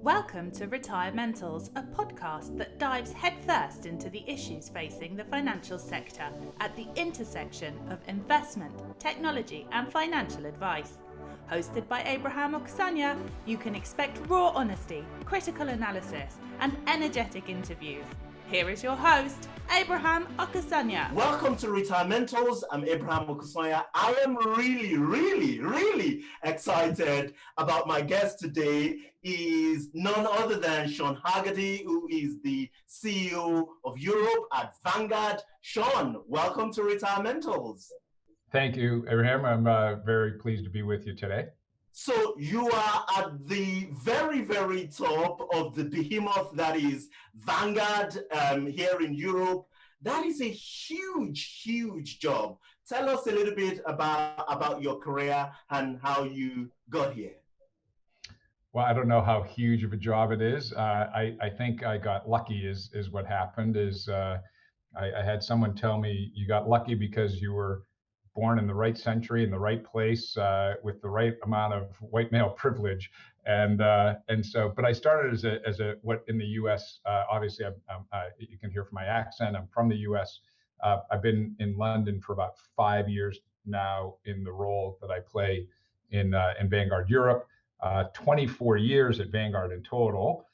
Welcome to Retirementals, a podcast that dives headfirst into the issues facing the financial sector at the intersection of investment, technology and financial advice. Hosted by Abraham Okusanya, you can expect raw honesty, critical analysis and energetic interviews. Here is your host, Abraham Okusanya. Welcome to Retirementals. I'm Abraham Okusanya. I am really excited about my guest today. He is none other than Sean Hagerty, who is the CEO of Europe at Vanguard. Sean, welcome to Retirementals. Thank you, Abraham. I'm very pleased to be with you today. So you are at the very top of the behemoth that is Vanguard here in Europe. That is a huge job. Tell us a little bit about your career and how you got here. Well, I don't know how huge of a job it is. I think I got lucky is what happened. I had someone tell me you got lucky because you were born in the right century, in the right place, with the right amount of white male privilege, and so. But I started as a what in the U.S. Obviously, you can hear from my accent. I'm from the U.S. I've been in London for about 5 years now in the role that I play in Vanguard Europe. 24 years at Vanguard in total.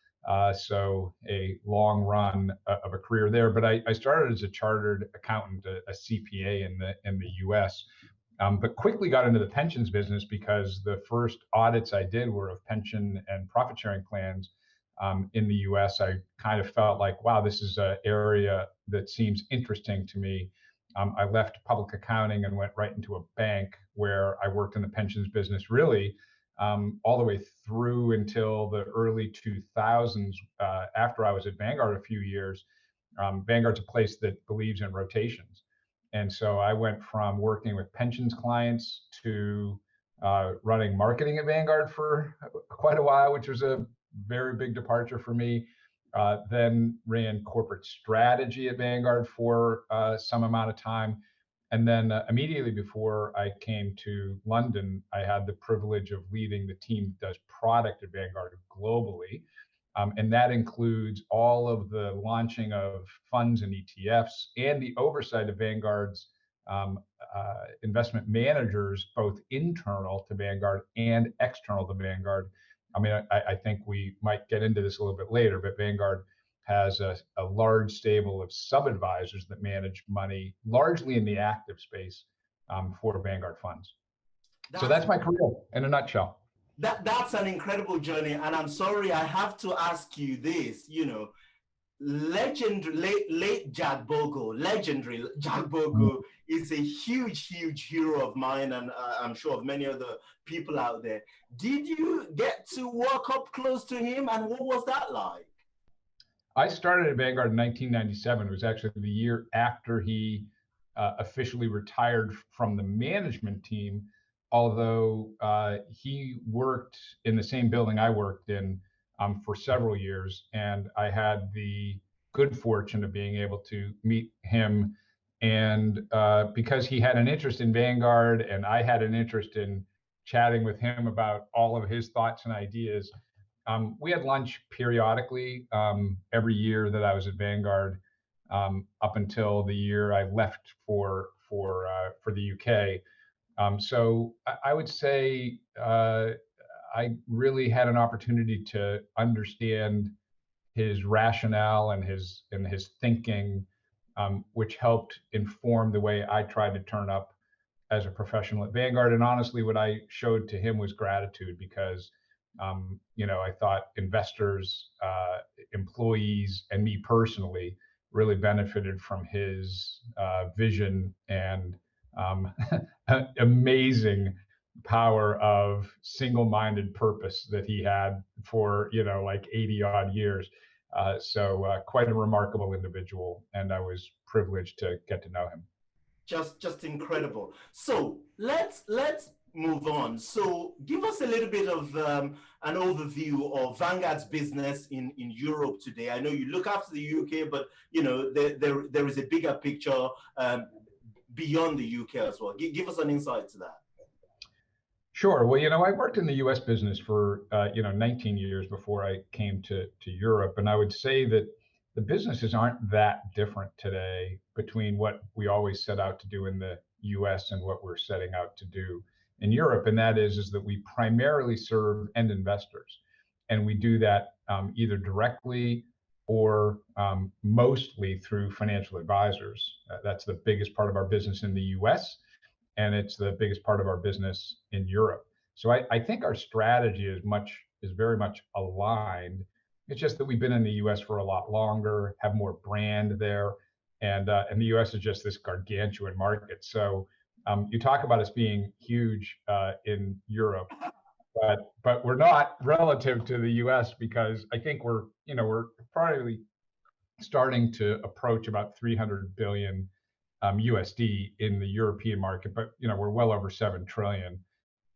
So a long run of a career there. But I started as a chartered accountant, a CPA in the US, but quickly got into the pensions business because the first audits I did were of pension and profit sharing plans in the US. I kind of felt like, wow, this is an area that seems interesting to me. I left public accounting and went right into a bank where I worked in the pensions business really all the way through until the early 2000s. After I was at Vanguard a few years, Vanguard's a place that believes in rotations. And so I went from working with pensions clients to running marketing at Vanguard for quite a while, which was a very big departure for me. Then ran corporate strategy at Vanguard for some amount of time. And then immediately before I came to London, I had the privilege of leading the team that does product at Vanguard globally. And that includes all of the launching of funds and ETFs and the oversight of Vanguard's investment managers, both internal to Vanguard and external to Vanguard. I mean, I think we might get into this a little bit later, but Vanguard has a large stable of sub-advisors that manage money largely in the active space for Vanguard funds. So that's my career in a nutshell. That's an incredible journey. And I'm sorry, I have to ask you this, late Jack Bogle, legendary Jack Bogle is a huge hero of mine, and I'm sure of many other people out there. Did you get to walk up close to him, and what was that like? I started at Vanguard in 1997. It was actually the year after he officially retired from the management team, although he worked in the same building I worked in for several years. And I had the good fortune of being able to meet him. And because he had an interest in Vanguard and I had an interest in chatting with him about all of his thoughts and ideas, we had lunch periodically every year that I was at Vanguard up until the year I left for the UK. So I would say I really had an opportunity to understand his rationale and his thinking, which helped inform the way I tried to turn up as a professional at Vanguard. And honestly, what I showed to him was gratitude because I thought investors, employees, and me personally really benefited from his vision and amazing power of single-minded purpose that he had for, like 80 odd years. So quite a remarkable individual, and I was privileged to get to know him. Just incredible. So let's move on. So give us a little bit of an overview of Vanguard's business in Europe today. I know you look after the UK, but there is a bigger picture beyond the UK as well. Give us an insight to that. Sure. Well, I worked in the U.S. business for 19 years before I came to Europe, and I would say that the businesses aren't that different today between what we always set out to do in the U.S. and what we're setting out to do in Europe, and that is that we primarily serve end investors, and we do that either directly or mostly through financial advisors. That's the biggest part of our business in the U.S. and it's the biggest part of our business in Europe. So I think our strategy is very much aligned. It's just that we've been in the U.S. for a lot longer, have more brand there, and the U.S. is just this gargantuan market. So you talk about us being huge in Europe, but we're not relative to the U.S. because I think we're probably starting to approach about 300 billion USD in the European market, but we're well over 7 trillion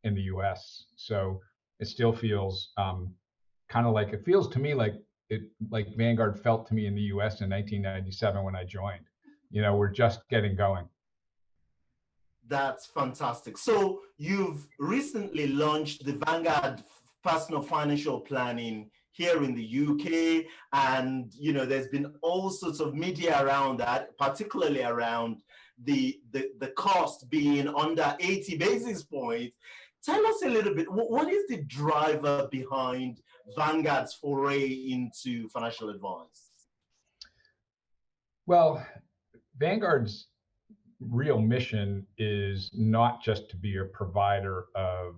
in the US. So it still feels kind of like, it feels to me like Vanguard felt to me in the US in 1997 when I joined. We're just getting going. That's fantastic. So you've recently launched the Vanguard Personal Financial Planning here in the UK, and there's been all sorts of media around that, particularly around the cost being under 80 basis points. Tell us a little bit, what is the driver behind Vanguard's foray into financial advice? Well, Vanguard's real mission is not just to be a provider of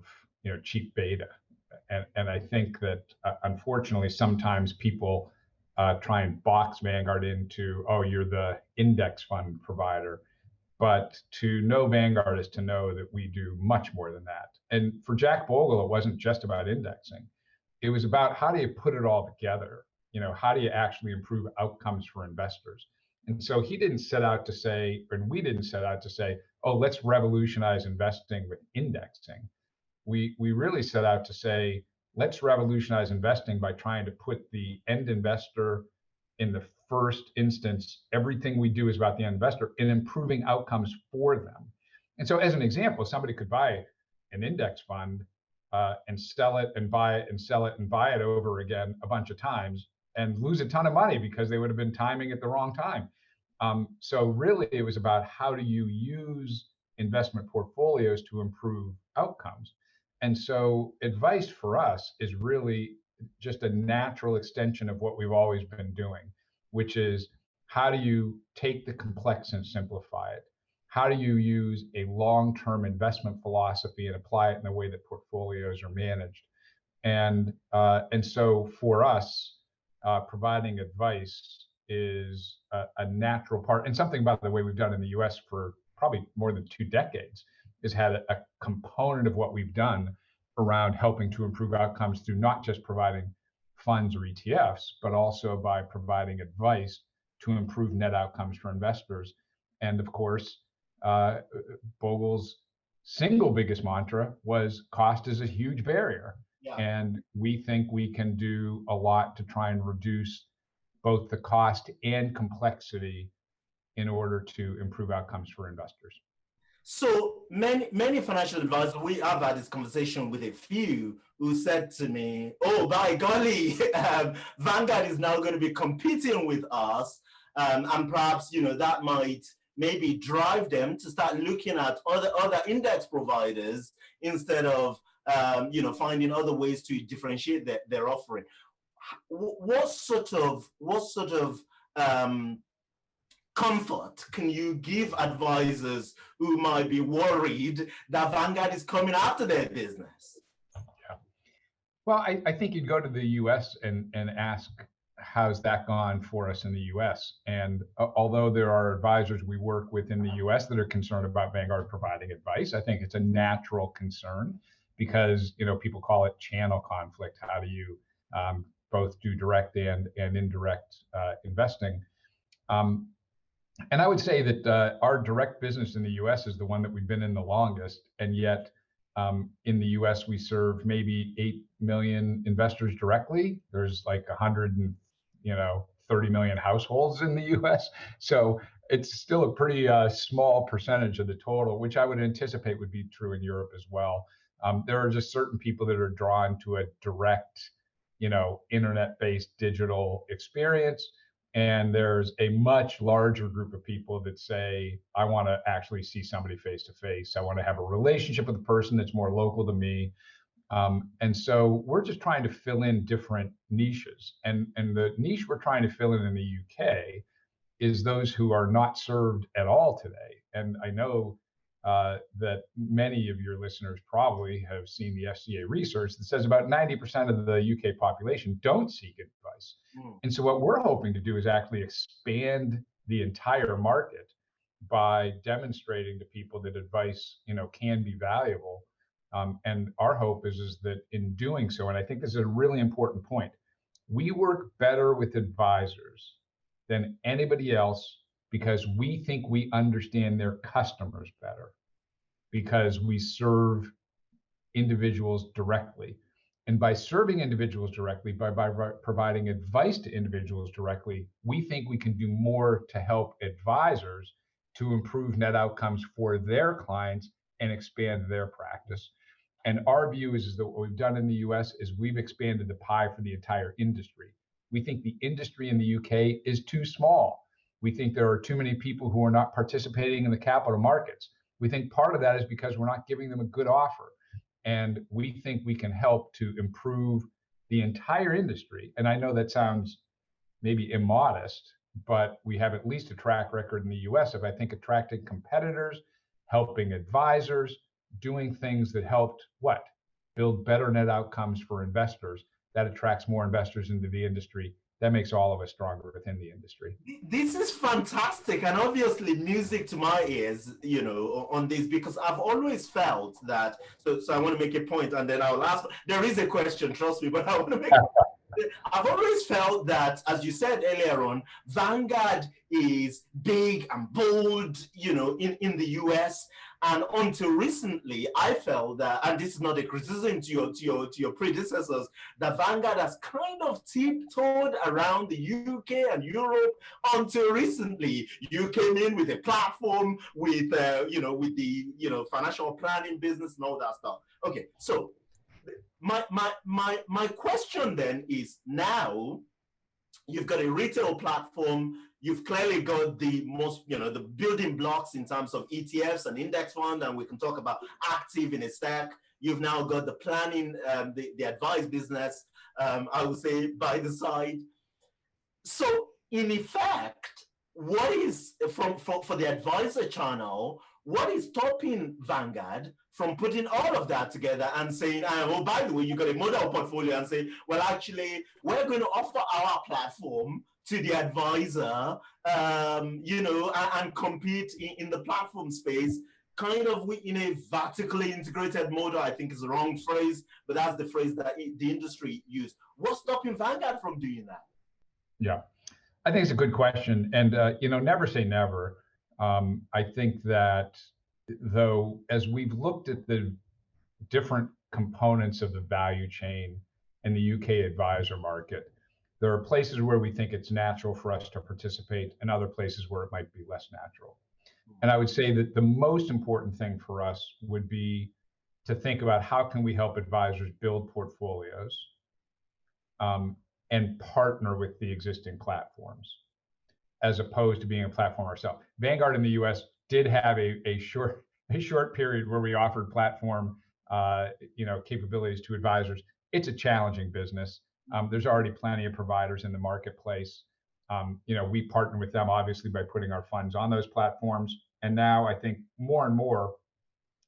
cheap beta. And I think that unfortunately sometimes people try and box Vanguard into, oh, you're the index fund provider. But to know Vanguard is to know that we do much more than that. And for Jack Bogle, it wasn't just about indexing. It was about how do you put it all together? How do you actually improve outcomes for investors? And so he didn't set out to say, and we didn't set out to say, oh, let's revolutionize investing with indexing. We really set out to say, let's revolutionize investing by trying to put the end investor in the first instance. Everything we do is about the end investor and improving outcomes for them. And so as an example, somebody could buy an index fund and sell it and buy it and sell it and buy it over again a bunch of times and lose a ton of money because they would have been timing at the wrong time. So really it was about how do you use investment portfolios to improve outcomes. And so advice for us is really just a natural extension of what we've always been doing, which is how do you take the complex and simplify it? How do you use a long-term investment philosophy and apply it in the way that portfolios are managed? And so for us, providing advice is a natural part, and something, by the way, we've done in the US for probably more than 2 decades, has had a component of what we've done around helping to improve outcomes through not just providing funds or ETFs, but also by providing advice to improve net outcomes for investors. And of course, Bogle's single biggest mantra was cost is a huge barrier. Yeah. And we think we can do a lot to try and reduce both the cost and complexity in order to improve outcomes for investors. So many financial advisors, we have had this conversation with a few who said to me, oh, by golly, Vanguard is now going to be competing with us. And perhaps, that might maybe drive them to start looking at other index providers instead of, finding other ways to differentiate their offering. What sort of comfort can you give advisors who might be worried that Vanguard is coming after their business? Yeah. Well, I think you'd go to the US and ask, how's that gone for us in the US? And although there are advisors we work with in the US that are concerned about Vanguard providing advice, I think it's a natural concern because, people call it channel conflict. How do you both do direct and indirect investing? And I would say that our direct business in the US is the one that we've been in the longest. And yet in the US, we serve maybe 8 million investors directly. There's like 130 million households in the US. So it's still a pretty small percentage of the total, which I would anticipate would be true in Europe as well. There are just certain people that are drawn to a direct, internet-based digital experience. And there's a much larger group of people that say, I want to actually see somebody face to face. I want to have a relationship with a person that's more local to me. And so we're just trying to fill in different niches. And the niche we're trying to fill in the UK is those who are not served at all today. And I know that many of your listeners probably have seen the FCA research that says about 90% of the UK population don't seek advice. And so what we're hoping to do is actually expand the entire market by demonstrating to people that advice, can be valuable. And our hope is that in doing so, and I think this is a really important point, we work better with advisors than anybody else because we think we understand their customers better, because we serve individuals directly. And by serving individuals directly, by providing advice to individuals directly, we think we can do more to help advisors to improve net outcomes for their clients and expand their practice. And our view is that what we've done in the US is we've expanded the pie for the entire industry. We think the industry in the UK is too small. We think there are too many people who are not participating in the capital markets. We think part of that is because we're not giving them a good offer. And we think we can help to improve the entire industry. And I know that sounds maybe immodest, but we have at least a track record in the US of, I think, attracting competitors, helping advisors, doing things that helped build better net outcomes for investors. That attracts more investors into the industry. That makes all of us stronger within the industry. This is fantastic, and obviously music to my ears, on this, because I've always felt that, so I want to make a point and then I'll ask, there is a question, trust me, but I want to make I've always felt that, as you said earlier on, Vanguard is big and bold, in the US. And until recently, I felt that, and this is not a criticism to your predecessors, that Vanguard has kind of tiptoed around the UK and Europe until recently. You came in with a platform with the financial planning business and all that stuff. Okay, so my question then is, now you've got a retail platform. You've clearly got the most, the building blocks in terms of ETFs and index fund, and we can talk about active in a stack. You've now got the planning, the advice business, I would say, by the side. So in effect, what is, for the advisor channel, what is stopping Vanguard from putting all of that together and saying, oh, by the way, you got a model portfolio, and say, well, actually, we're going to offer our platform to the advisor, and compete in the platform space, kind of in a vertically integrated model. I think is the wrong phrase, but that's the phrase that the industry used. What's stopping Vanguard from doing that? Yeah, I think it's a good question. And, never say never. I think that, though, as we've looked at the different components of the value chain in the UK advisor market, there are places where we think it's natural for us to participate and other places where it might be less natural. And I would say that the most important thing for us would be to think about how can we help advisors build portfolios and partner with the existing platforms, as opposed to being a platform ourselves. Vanguard in the US did have a short period where we offered platform capabilities to advisors. It's a challenging business. There's already plenty of providers in the marketplace. We partner with them obviously by putting our funds on those platforms. And now I think more and more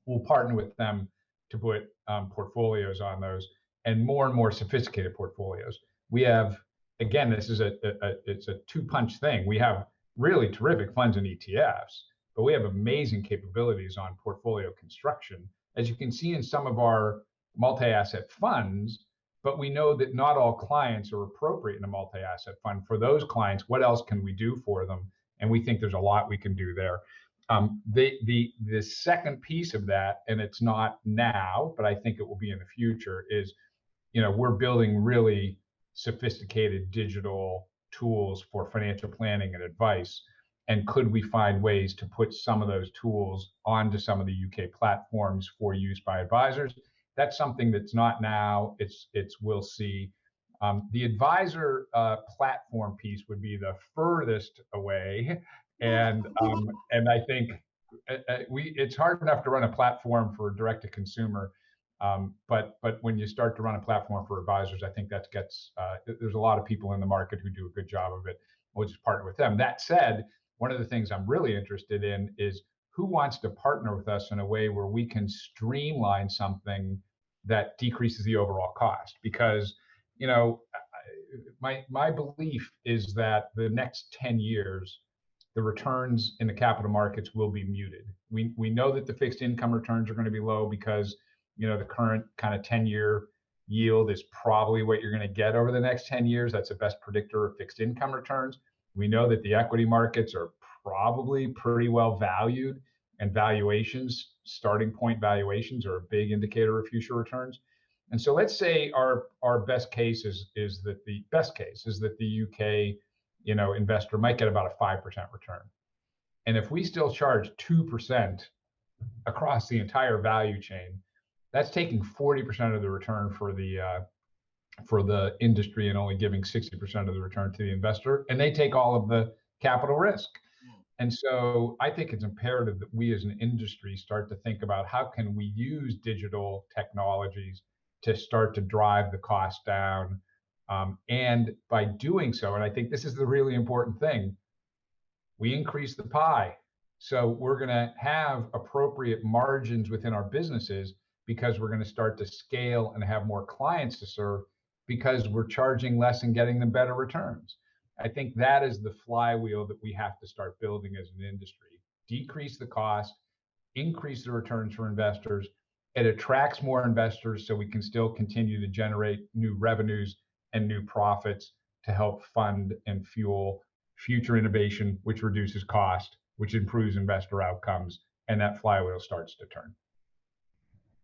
we'll partner with them to put portfolios on those, and more sophisticated portfolios. We have, again, this is it's a two-punch thing. We have really terrific funds and ETFs, but we have amazing capabilities on portfolio construction, as you can see in some of our multi-asset funds. But we know that not all clients are appropriate in a multi-asset fund. For those clients, what else can we do for them? And we think there's a lot we can do there. The second piece of that, and it's not now, but I think it will be in the future, is we're building really sophisticated digital tools for financial planning and advice. And could we find ways to put some of those tools onto some of the UK platforms for use by advisors? That's something that's not now. It's we'll see. The advisor platform piece would be the furthest away, and I think it's hard enough to run a platform for direct to consumer, but when you start to run a platform for advisors, I think that gets there's a lot of people in the market who do a good job of it. We'll just partner with them. That said, one of the things I'm really interested in is who wants to partner with us in a way where we can streamline something that decreases the overall cost. Because, you know, my belief is that the next 10 years, the returns in the capital markets will be muted. We know that the fixed income returns are going to be low because, you know, the current kind of 10-year yield is probably what you're going to get over the next 10 years. That's the best predictor of fixed income returns. We know that the equity markets are probably pretty well valued, and valuations, starting point valuations, are a big indicator of future returns. And so let's say our best case is that the UK, you know, investor might get about a 5% return. And if we still charge 2% across the entire value chain, that's taking 40% of the return for the industry and only giving 60% of the return to the investor, and they take all of the capital risk. And so I think it's imperative that we as an industry start to think about how can we use digital technologies to start to drive the cost down. And by doing so, and I think this is the really important thing, we increase the pie. So we're going to have appropriate margins within our businesses because we're going to start to scale and have more clients to serve because we're charging less and getting them better returns. I think that is the flywheel that we have to start building as an industry. Decrease the cost, increase the returns for investors. It attracts more investors so we can still continue to generate new revenues and new profits to help fund and fuel future innovation, which reduces cost, which improves investor outcomes, and that flywheel starts to turn.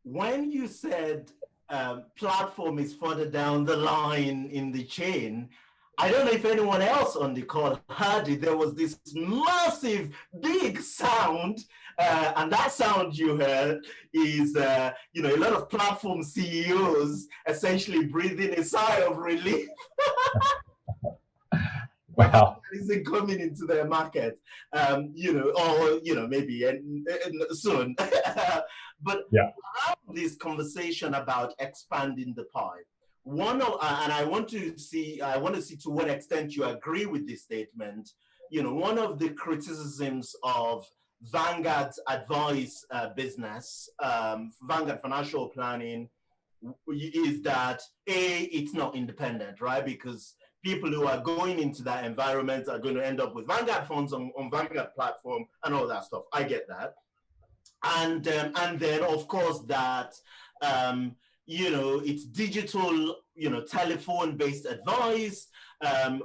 When you said platform is further down the line in the chain, I don't know if anyone else on the call heard it. There was this massive, big sound, and that sound you heard is, you know, a lot of platform CEOs essentially breathing a sigh of relief. Wow. Isn't coming into their market, you know, or, you know, maybe soon. But yeah, this conversation about expanding the pie. And I want to see to what extent you agree with this statement. You know, one of the criticisms of Vanguard's advice business, Vanguard Financial Planning, is that it's not independent, right? Because people who are going into that environment are going to end up with Vanguard funds on Vanguard platform and all that stuff. I get that. And then, of course, that, you know, it's digital, you know, telephone-based advice.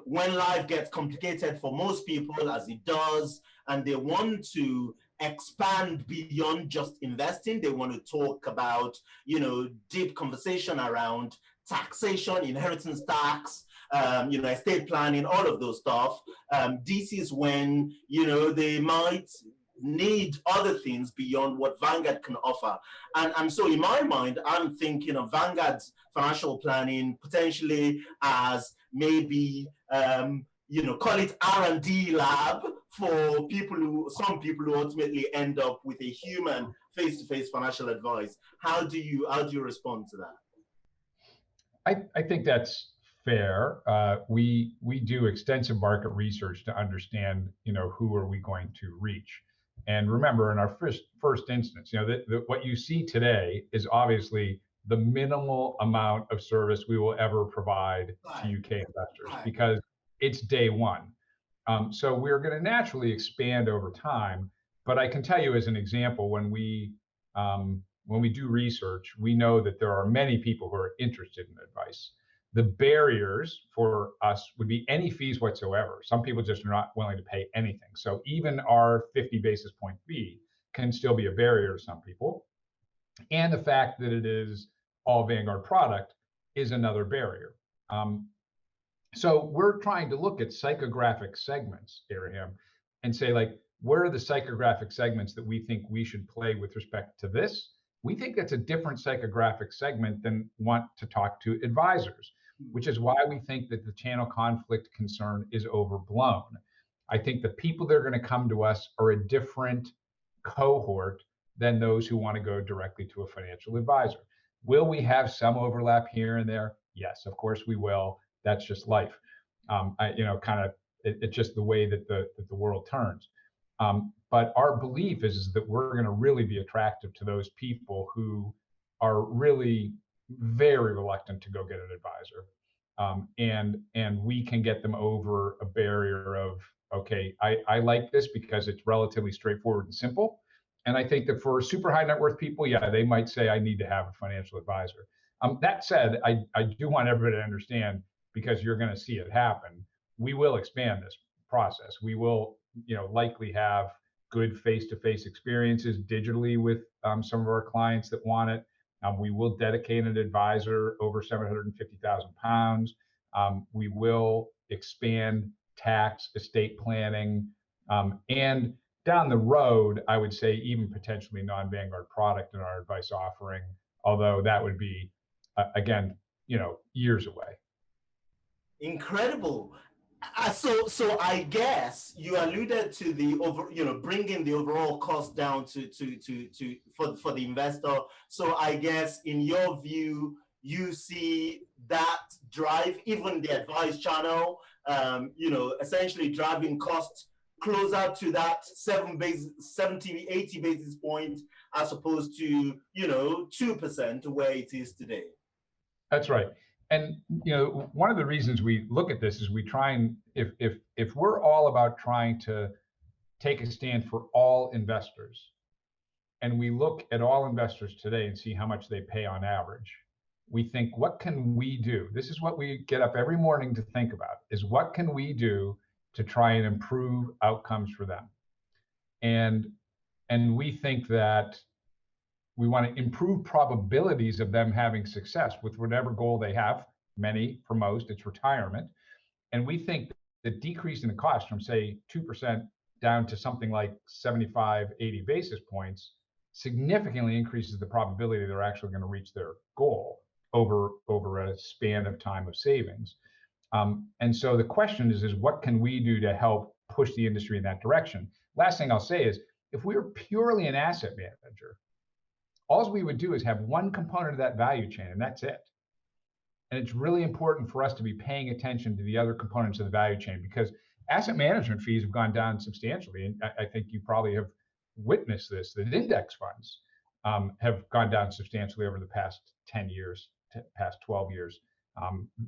When life gets complicated for most people, as it does, and they want to expand beyond just investing, they want to talk about, you know, deep conversation around taxation, inheritance tax, you know, estate planning, all of those stuff. This is when, you know, they might need other things beyond what Vanguard can offer. And so in my mind, I'm thinking of Vanguard's financial planning potentially as maybe, you know, call it R&D lab for some people who ultimately end up with a human face-to-face financial advice. How do you respond to that? I think that's fair. We do extensive market research to understand, you know, who are we going to reach. And remember, in our first instance, you know, what you see today is obviously the minimal amount of service we will ever provide to UK investors because it's day one. So we're going to naturally expand over time. But I can tell you as an example, when we do research, we know that there are many people who are interested in advice. The barriers for us would be any fees whatsoever. Some people just are not willing to pay anything. So even our 50 basis point fee can still be a barrier to some people. And the fact that it is all Vanguard product is another barrier. So we're trying to look at psychographic segments, Abraham, and say, like, where are the psychographic segments that we think we should play with respect to this? We think that's a different psychographic segment than want to talk to advisors, which is why we think that the channel conflict concern is overblown. I think the people that are going to come to us are a different cohort than those who want to go directly to a financial advisor. Will we have some overlap here and there? Yes, of course we will. That's just life. It's just the way that the world turns. But our belief is that we're going to really be attractive to those people who are really very reluctant to go get an advisor. And we can get them over a barrier of, okay, I like this because it's relatively straightforward and simple. And I think that for super high net worth people, yeah, they might say, I need to have a financial advisor. That said, I do want everybody to understand, because you're going to see it happen, we will expand this process. We will, likely have good face-to-face experiences digitally with some of our clients that want it. We will dedicate an advisor over £750,000. We will expand tax, estate planning, and down the road, I would say even potentially non-Vanguard product in our advice offering, although that would be, again, years away. Incredible. So I guess you alluded to the bringing the overall cost down for the investor. So I guess in your view, you see that drive even the advice channel, essentially driving costs closer to that 70, 80 basis points as opposed to 2% where it is today. That's right. And one of the reasons we look at this is we try and if we're all about trying to take a stand for all investors, and we look at all investors today and see how much they pay on average, we think, what can we do? This is what we get up every morning to think about, is what can we do to try and improve outcomes for them? And we think that we want to improve probabilities of them having success with whatever goal they have. For most, it's retirement. And we think that decreasing the cost from, say, 2% down to something like 75, 80 basis points significantly increases the probability they're actually going to reach their goal over a span of time of savings. And so the question is what can we do to help push the industry in that direction? Last thing I'll say is, if we were purely an asset manager, all we would do is have one component of that value chain, and that's it. And it's really important for us to be paying attention to the other components of the value chain, because asset management fees have gone down substantially. And I think you probably have witnessed this, that index funds have gone down substantially over the past 10 years, past 12 years.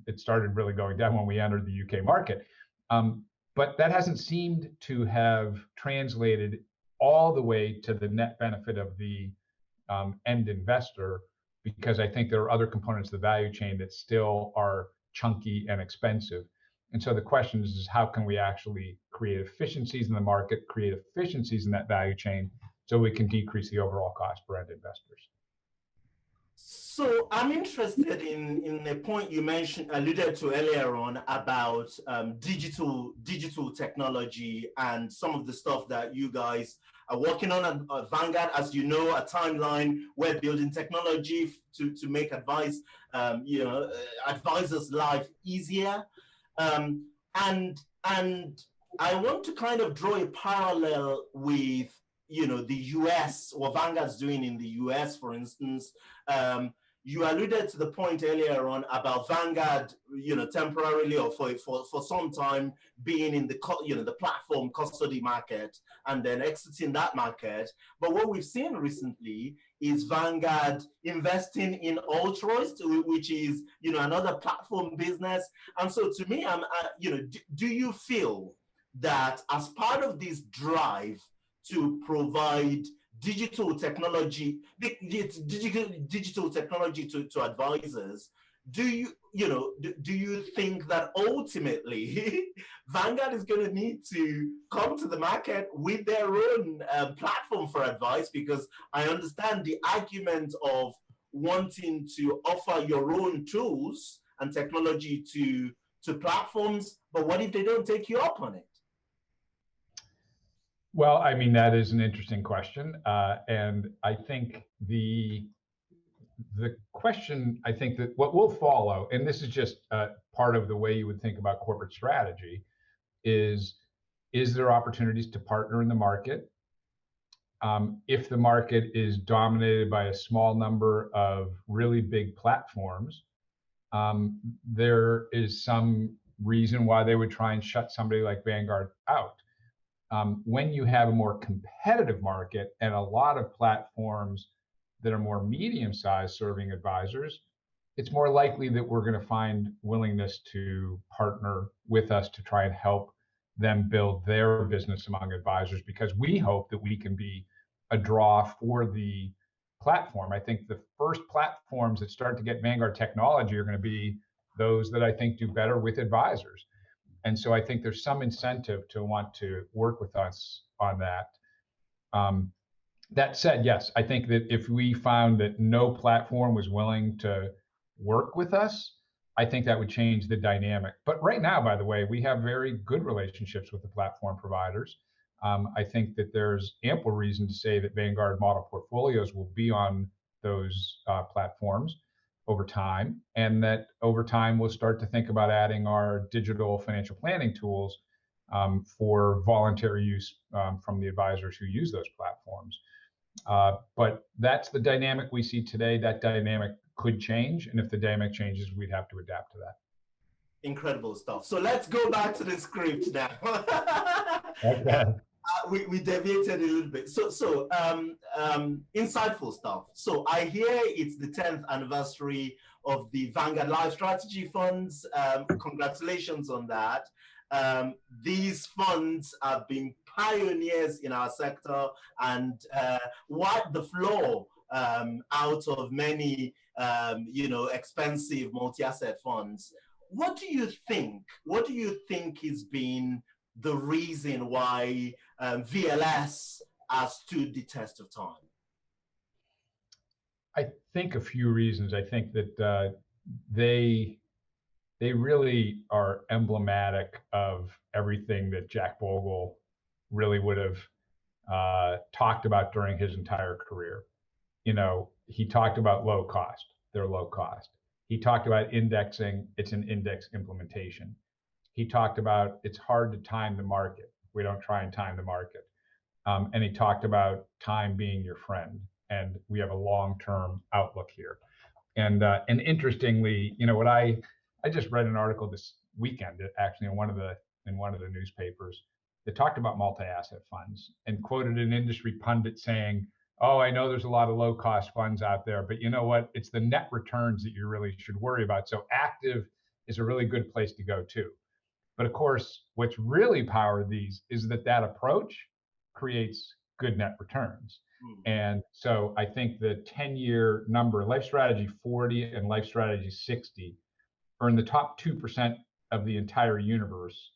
It started really going down when we entered the UK market. But that hasn't seemed to have translated all the way to the net benefit of the end investor, because I think there are other components of the value chain that still are chunky and expensive. And so the question is how can we actually create efficiencies in the market, create efficiencies in that value chain, so we can decrease the overall cost for end investors? So I'm interested in the point you alluded to earlier on about digital technology and some of the stuff that you guys are working on at Vanguard. As you know, a timeline, we're building technology to make advisors' life easier. And I want to kind of draw a parallel with the US, what Vanguard's doing in the US, for instance. You alluded to the point earlier on about Vanguard, temporarily or for some time being in the platform custody market and then exiting that market. But what we've seen recently is Vanguard investing in Altruist, which is another platform business. And so to me, do you feel that as part of this drive to provide digital technology to advisors, do you think that ultimately Vanguard is going to need to come to the market with their own platform for advice? Because I understand the argument of wanting to offer your own tools and technology to platforms, but what if they don't take you up on it? Well, I mean, that is an interesting question. And I think the question, I think that what will follow, and this is just part of the way you would think about corporate strategy, is there opportunities to partner in the market? If the market is dominated by a small number of really big platforms, there is some reason why they would try and shut somebody like Vanguard out. When you have a more competitive market and a lot of platforms that are more medium-sized serving advisors, it's more likely that we're going to find willingness to partner with us to try and help them build their business among advisors, because we hope that we can be a draw for the platform. I think the first platforms that start to get Vanguard technology are going to be those that I think do better with advisors. And so I think there's some incentive to want to work with us on that. That said, yes, I think that if we found that no platform was willing to work with us, I think that would change the dynamic. But right now, by the way, we have very good relationships with the platform providers. I think that there's ample reason to say that Vanguard model portfolios will be on those platforms over time, and that over time we'll start to think about adding our digital financial planning tools for voluntary use from the advisors who use those platforms. But that's the dynamic we see today. That dynamic could change, and if the dynamic changes, we'd have to adapt to that. Incredible stuff. So let's go back to the script now. Okay. We deviated a little bit. So insightful stuff. So I hear it's the 10th anniversary of the Vanguard LifeStrategy Funds. Congratulations on that. These funds have been pioneers in our sector and wiped the floor out of many, expensive multi-asset funds. What do you think? What do you think has been the reason why VLS has stood the test of time? I think a few reasons. I think that they really are emblematic of everything that Jack Bogle really would have talked about during his entire career. He talked about low cost. They're low cost. He talked about indexing. It's an index implementation. He talked about it's hard to time the market. We don't try and time the market. And he talked about time being your friend. And we have a long-term outlook here. And interestingly, what I just read an article this weekend, actually in one of the newspapers, that talked about multi-asset funds and quoted an industry pundit saying, "Oh, I know there's a lot of low-cost funds out there, but you know what? It's the net returns that you really should worry about. So active is a really good place to go too." But of course, what's really powered these is that approach creates good net returns. And so I think the 10-year number, LifeStrategy 40 and LifeStrategy 60, are in the top 2% of the entire universe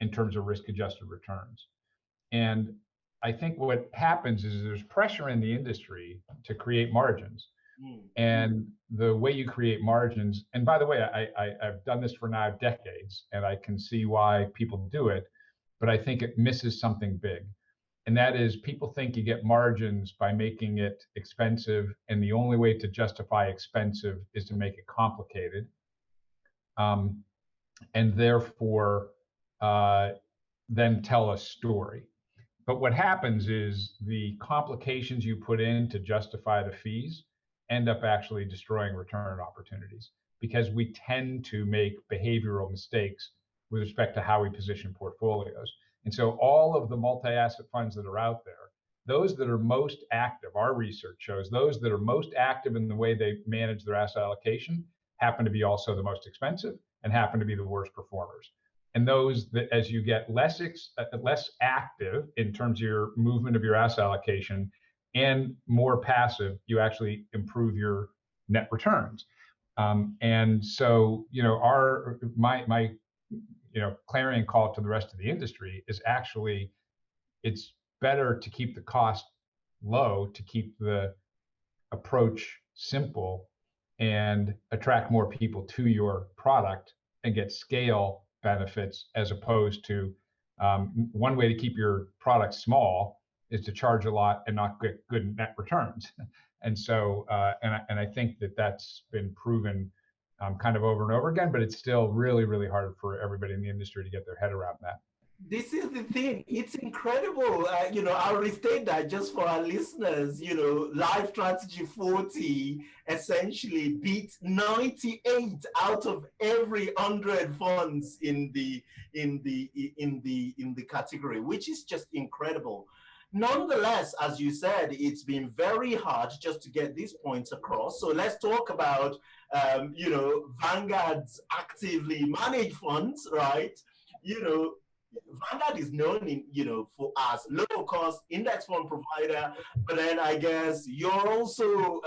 in terms of risk-adjusted returns. And I think what happens is there's pressure in the industry to create margins. And the way you create margins, and by the way, I've done this for now decades, and I can see why people do it, but I think it misses something big. And that is, people think you get margins by making it expensive, and the only way to justify expensive is to make it complicated. And therefore, then tell a story. But what happens is the complications you put in to justify the fees end up actually destroying return opportunities, because we tend to make behavioral mistakes with respect to how we position portfolios. And so all of the multi-asset funds that are out there, those that are most active, our research shows those that are most active in the way they manage their asset allocation happen to be also the most expensive and happen to be the worst performers. And those that, as you get less active in terms of your movement of your asset allocation and more passive, you actually improve your net returns. And so, my clarion call to the rest of the industry is actually, it's better to keep the cost low, to keep the approach simple, and attract more people to your product and get scale benefits, as opposed to One way to keep your product small is to charge a lot and not get good net returns. And so, and I think that that's been proven kind of over and over again, but it's still really, really hard for everybody in the industry to get their head around that. This is the thing. It's incredible. I'll restate that just for our listeners. LifeStrategy 40 essentially beat 98 out of every 100 funds in the category, which is just incredible. Nonetheless, as you said, it's been very hard just to get these points across. So let's talk about, Vanguard's actively managed funds, right? Vanguard is known for as low cost index fund provider, but then I guess you're also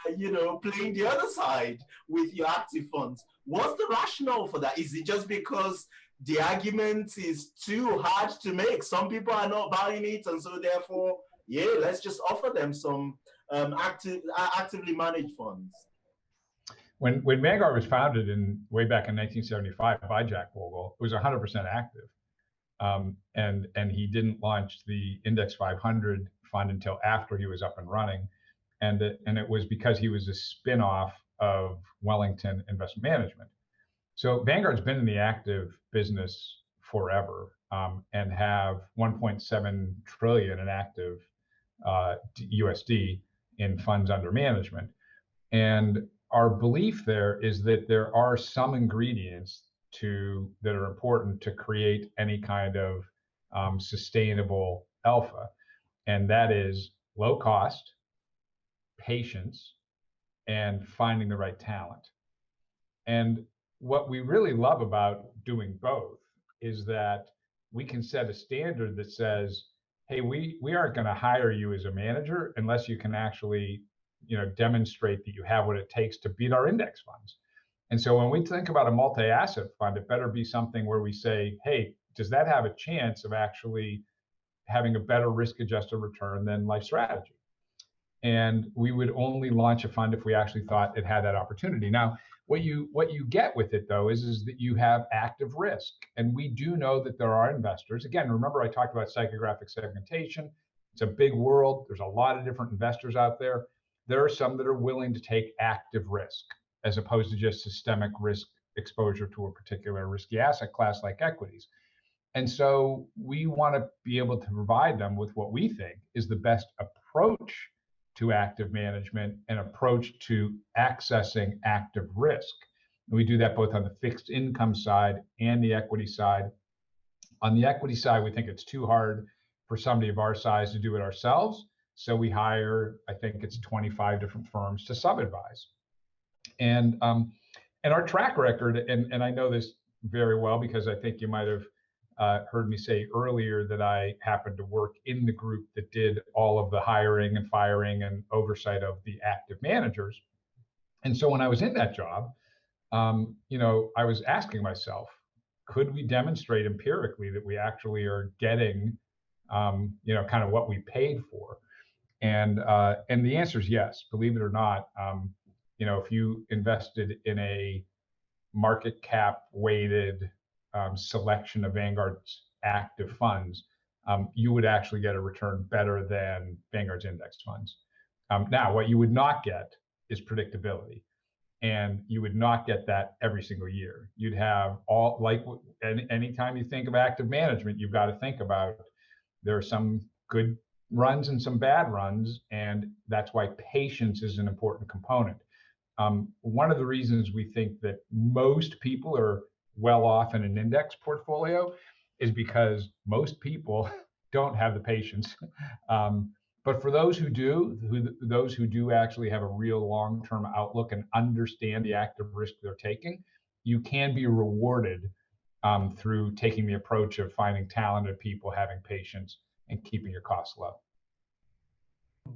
playing the other side with your active funds. What's the rationale for that? Is it just because the argument is too hard to make? Some people are not buying it, and so therefore, let's just offer them some actively managed funds. When Vanguard was founded way back in 1975 by Jack Bogle, it was 100% active. And he didn't launch the Index 500 fund until after he was up and running. And it was because he was a spin-off of Wellington Investment Management. So Vanguard's been in the active business forever, and have 1.7 trillion in active USD in funds under management. And our belief there is that there are some ingredients that are important to create any kind of sustainable alpha, and that is low cost, patience, and finding the right talent. And what we really love about doing both is that we can set a standard that says, hey, we aren't going to hire you as a manager unless you can actually demonstrate that you have what it takes to beat our index funds. And so when we think about a multi-asset fund, it better be something where we say, hey, does that have a chance of actually having a better risk-adjusted return than LifeStrategy? And we would only launch a fund if we actually thought it had that opportunity. Now, what you get with it, though, is that you have active risk. And we do know that there are investors. Again, remember I talked about psychographic segmentation. It's a big world. There's a lot of different investors out there. There are some that are willing to take active risk, as opposed to just systemic risk exposure to a particular risky asset class like equities. And so we want to be able to provide them with what we think is the best approach to active management and approach to accessing active risk. And we do that both on the fixed income side and the equity side. On the equity side, we think it's too hard for somebody of our size to do it ourselves. So we hire, I think it's 25 different firms to sub-advise. And our track record, and I know this very well because I think you might have heard me say earlier that I happened to work in the group that did all of the hiring and firing and oversight of the active managers. And so when I was in that job, I was asking myself, could we demonstrate empirically that we actually are getting, kind of what we paid for? And the answer is yes. Believe it or not, if you invested in a market cap weighted selection of Vanguard's active funds, you would actually get a return better than Vanguard's index funds. Now, what you would not get is predictability. And you would not get that every single year. You'd have anytime you think of active management, you've got to think about there are some good runs and some bad runs, and that's why patience is an important component. One of the reasons we think that most people are well off in an index portfolio is because most people don't have the patience. But for those who do, those who do actually have a real long-term outlook and understand the active risk they're taking, you can be rewarded through taking the approach of finding talented people, having patience, and keeping your costs low.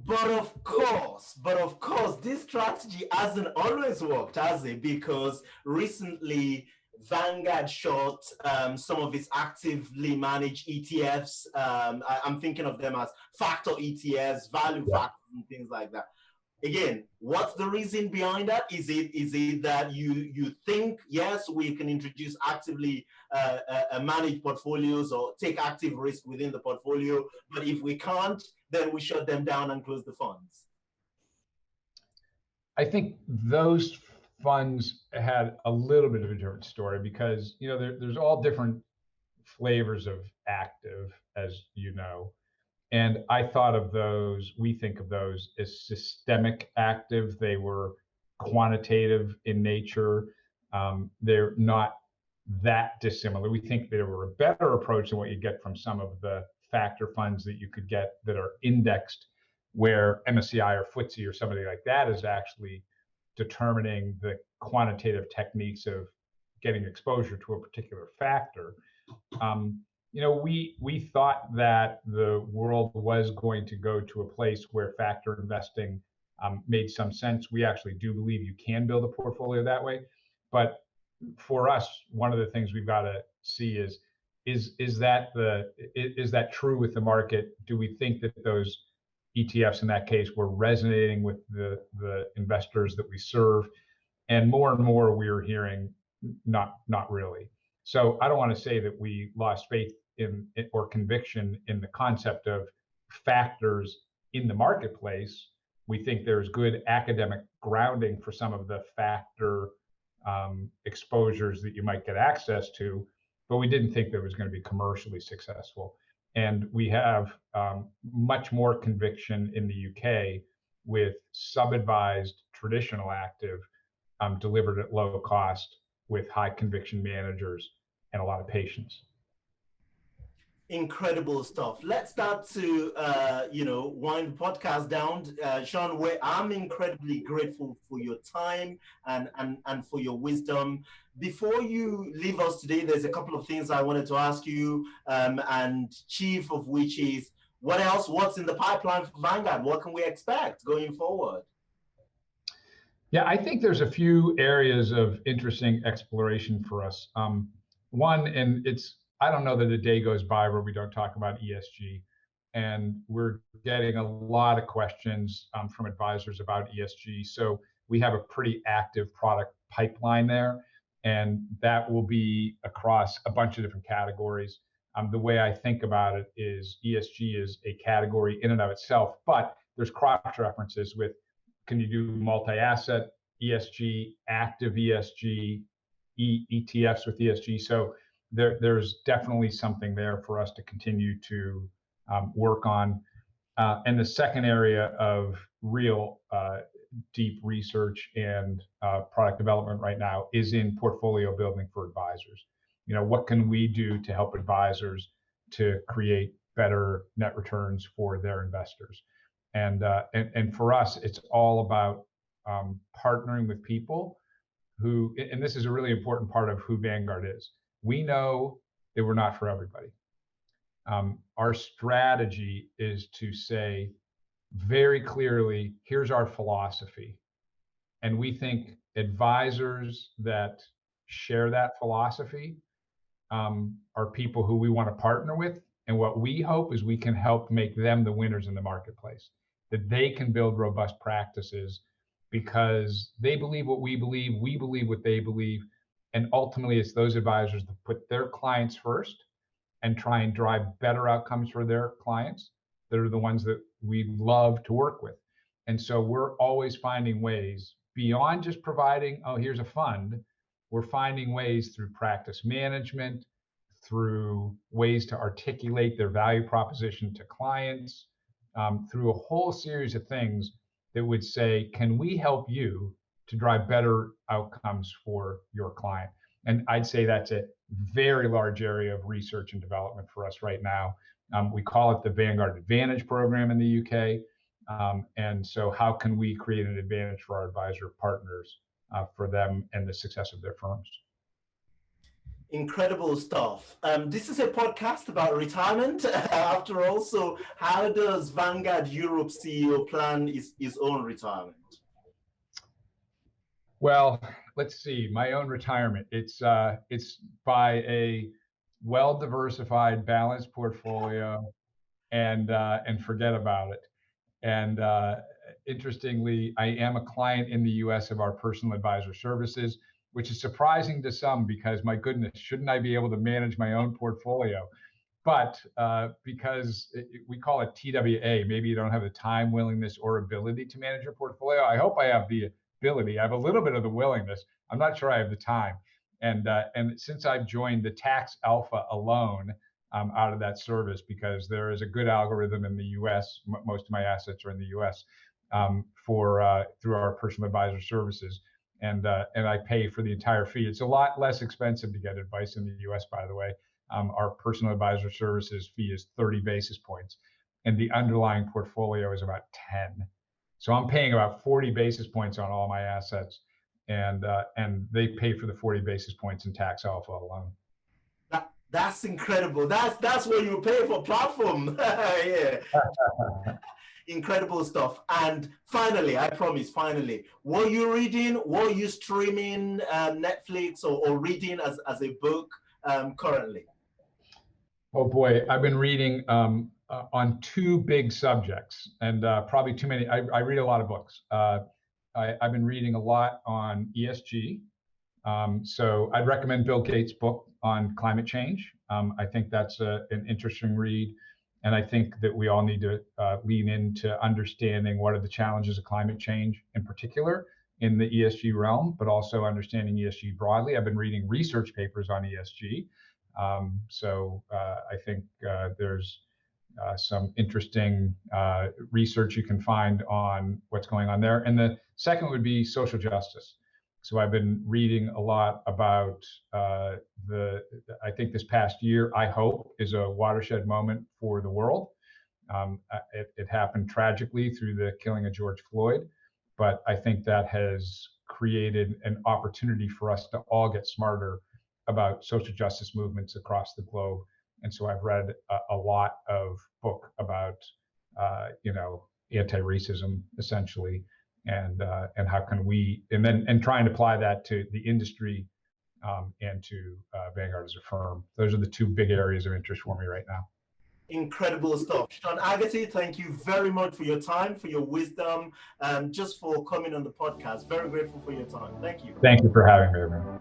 But of course, this strategy hasn't always worked, has it? Because recently, Vanguard short some of its actively managed ETFs. I'm thinking of them as factor ETFs, value factors, and things like that. Again, what's the reason behind that? Is it that you think, yes, we can introduce actively manage portfolios or take active risk within the portfolio, but if we can't, then we shut them down and close the funds? I think those funds had a little bit of a different story because there's all different flavors of active, as you know. And I thought of those, we think of those as systemic active. They were quantitative in nature. They're not that dissimilar. We think they were a better approach than what you get from some of the factor funds that you could get that are indexed, where MSCI or FTSE or somebody like that is actually determining the quantitative techniques of getting exposure to a particular factor. We thought that the world was going to go to a place where factor investing made some sense. We actually do believe you can build a portfolio that way. But for us, one of the things we've got to see is that true with the market? Do we think that those ETFs in that case were resonating with the investors that we serve? And more we are hearing not really. So I don't want to say that we lost faith in or conviction in the concept of factors in the marketplace. We think there's good academic grounding for some of the factor exposures that you might get access to, but we didn't think that it was going to be commercially successful. And we have much more conviction in the UK with sub-advised traditional active delivered at low cost with high conviction managers and a lot of patience. Incredible stuff. Let's start to wind the podcast down. Sean, I'm incredibly grateful for your time and for your wisdom. Before you leave us today, there's a couple of things I wanted to ask you, and chief of which is, what's in the pipeline for Vanguard? What can we expect going forward? Yeah, I think there's a few areas of interesting exploration for us. One, and I don't know that a day goes by where we don't talk about ESG. And we're getting a lot of questions from advisors about ESG. So we have a pretty active product pipeline there. And that will be across a bunch of different categories. The way I think about it is ESG is a category in and of itself, but there's cross references with, can you do multi-asset ESG, active ESG, ETFs with ESG? So there's definitely something there for us to continue to work on. And the second area of real deep research and product development right now is in portfolio building for advisors. What can we do to help advisors to create better net returns for their investors? And for us, it's all about partnering with people who, and this is a really important part of who Vanguard is. We know that we're not for everybody. Our strategy is to say very clearly, here's our philosophy. And we think advisors that share that philosophy are people who we want to partner with. And what we hope is we can help make them the winners in the marketplace, that they can build robust practices because they believe what we believe what they believe. And ultimately, it's those advisors that put their clients first and try and drive better outcomes for their clients that are the ones that we love to work with. And so we're always finding ways beyond just providing, oh, here's a fund. We're finding ways through practice management, through ways to articulate their value proposition to clients, through a whole series of things that would say, can we help you to drive better outcomes for your client? And I'd say that's a very large area of research and development for us right now. We call it the Vanguard Advantage program in the UK. And so how can we create an advantage for our advisor partners for them and the success of their firms? Incredible stuff. This is a podcast about retirement after all. So how does Vanguard Europe CEO plan his own retirement? Well, let's see. My own retirement. It's by a well-diversified, balanced portfolio, and forget about it. And interestingly, I am a client in the US of our personal advisor services, which is surprising to some because, my goodness, shouldn't I be able to manage my own portfolio? But because we call it TWA, maybe you don't have the time, willingness, or ability to manage your portfolio. I hope I have the ability. I have a little bit of the willingness. I'm not sure I have the time. And since I've joined the Tax Alpha alone out of that service, because there is a good algorithm in the U.S. Most of my assets are in the U.S. Through our personal advisor services, and I pay for the entire fee. It's a lot less expensive to get advice in the U.S., by the way. Our personal advisor services fee is 30 basis points, and the underlying portfolio is about 10. So I'm paying about 40 basis points on all my assets, and they pay for the 40 basis points in Tax Alpha alone. That's incredible. That's what you pay for platform. Yeah. Incredible stuff. And finally, I promise, what are you reading? What are you streaming, Netflix or reading as a book currently? Oh boy, I've been reading on two big subjects, and probably too many. I read a lot of books. I've been reading a lot on ESG. So I'd recommend Bill Gates' book on climate change. I think that's an interesting read. And I think that we all need to lean into understanding what are the challenges of climate change in particular in the ESG realm, but also understanding ESG broadly. I've been reading research papers on ESG. So I think there's some interesting research you can find on what's going on there. And the second would be social justice. So I've been reading a lot about I think this past year, I hope, is a watershed moment for the world. It happened tragically through the killing of George Floyd, but I think that has created an opportunity for us to all get smarter about social justice movements across the globe. And so I've read a lot of book about, anti-racism essentially, and how can we, and trying to apply that to the industry and to Vanguard as a firm. Those are the two big areas of interest for me right now. Incredible stuff. Sean Hagerty, thank you very much for your time, for your wisdom, just for coming on the podcast. Very grateful for your time. Thank you. Thank you for having me, man.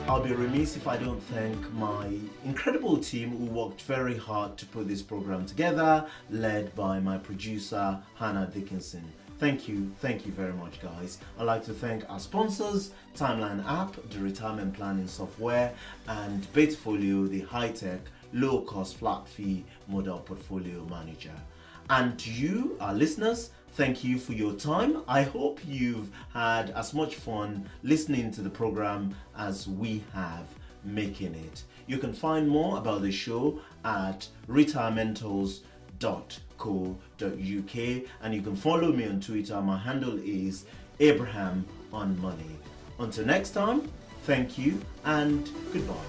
I'll be remiss if I don't thank my incredible team who worked very hard to put this program together, led by my producer, Hannah Dickinson. Thank you very much, guys. I'd like to thank our sponsors, Timeline App, the retirement planning software, and Batefolio, the high-tech, low-cost, flat-fee model portfolio manager. And to you, our listeners, thank you for your time. I hope you've had as much fun listening to the program as we have making it. You can find more about the show at retirementals.co.uk, and you can follow me on Twitter. My handle is Abraham on Money. Until next time, thank you and goodbye.